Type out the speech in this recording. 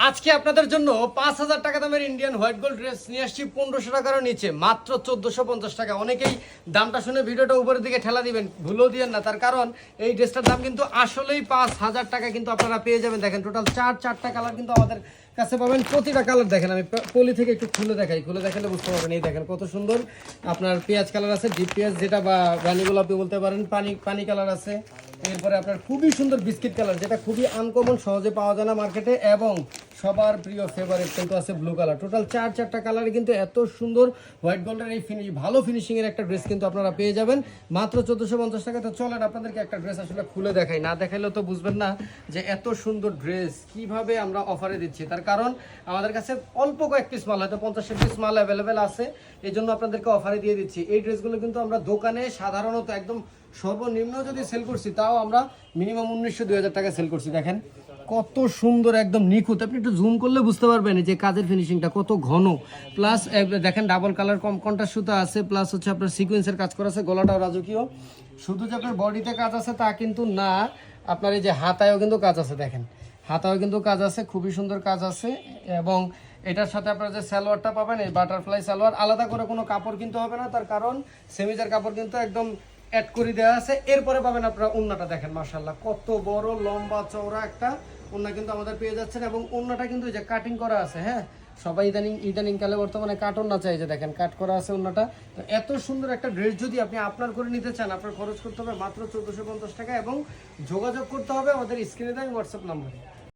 আজকে আপনাদের জন্য 5,000 টাকা দামের ইন্ডিয়ান হোয়াইট গোল্ড ড্রেস নিয়ে আসছি 1500 টাকারও নিচে, মাত্র 1450 টাকা। অনেকেই দামটা শুনে ভিডিওটা উপরের দিকে ঠেলা দিবেন, ভুলেও দিবেন না, তার কারণ এই ড্রেসটার দাম কিন্তু আসলেই 5,000 টাকা কিন্তু আপনারা পেয়ে যাবেন। দেখেন টোটাল চারটা কালার কিন্তু আমাদের কাছে পাবেন। প্রতিটা কালার দেখেন, আমি পলি থেকে একটু খুলে দেখাই, খুলে দেখালে বুঝতে পারবেন। এই দেখেন কত সুন্দর আপনার পেঁয়াজ কালার আছে, ডিপ পেঁয়াজ যেটা বা রানী গোলাপি বলতে পারেন, পানি কালার আছে। এরপরে আপনার খুবই সুন্দর বিস্কিট কালার, যেটা খুবই আনকমন, সহজে পাওয়া যায় না মার্কেটে, এবং সবার প্রিয় ফেভারিট কিন্তু আছে ব্লু কালার। টোটাল চারটা কালারে কিন্তু এত সুন্দর হোয়াইট গোল্ডের এই ভালো ফিনিশিং এর একটা ড্রেস কিন্তু আপনারা পেয়ে যাবেন মাত্র 1450 টাকা। তো চলেন আপনাদেরকে একটা ড্রেস আসলে খুলে দেখাই, না দেখাইলেও তো বুঝবেন না যে এত সুন্দর ড্রেস কিভাবে আমরা অফারে দিচ্ছি। তার কারণ আমাদের কাছে অল্প কয়েক পিস মাল, হয়তো 50 পিস মাল অ্যাভেলেবেল আছে, এই জন্য আপনাদেরকে অফারে দিয়ে দিচ্ছি। এই ড্রেসগুলো কিন্তু আমরা দোকানে সাধারণত একদম সর্বনিম্ন যদি সেল করছি, তাও আমরা মিনিমাম 1900-2000 টাকা সেল করছি। দেখেন কত সুন্দর, একদম নিখুঁত। আপনি একটু জুম করলে বুঝতে পারবেন যে কাজের ফিনিশিংটা কত ঘন। প্লাস দেখেন ডাবল কালার কন্ট্রাস্ট সুতা আছে, প্লাস হচ্ছে আপনার সিকোয়েন্সের কাজ করা আছে, গলাটাও রাজকীয়। শুধু যে আপনার বডিতে কাজ আছে তা কিন্তু না, আপনার এই যে হাতায়ও কিন্তু কাজ আছে। দেখেন হাতায়ও কিন্তু কাজ আছে, খুবই সুন্দর কাজ আছে। এবং এটার সাথে আপনারা যে সালোয়ারটা পাবেন, এই বাটারফ্লাই সালোয়ার, আলাদা করে কোনো কাপড় কিনতে হবে না, তার কারণ সেমিজার কাপড় কিন্তু একদম অ্যাড করে দেওয়া আছে। এরপরে পাবেন আপনারা ওন্নাটা, দেখেন মাশাআল্লাহ কত বড় লম্বা চওড়া একটা ওন্না কিন্তু আমাদের পেয়ে যাচ্ছেন। এবং ওন্নাটা কিন্তু এই যে কাটিং করা আছে, হ্যাঁ সবাই ইদানিং কালে বর্তমানে কাট ওন্না চাই, যে দেখেন কাট করা আছে ওন্নাটা। তো এত সুন্দর একটা ড্রেস যদি আপনি আপনার করে নিতে চান, আপনার খরচ করতে হবে মাত্র 1450 টাকা, এবং যোগাযোগ করতে হবে আমাদের স্ক্রিনে দেওয়া হোয়াটসঅ্যাপ নাম্বারে।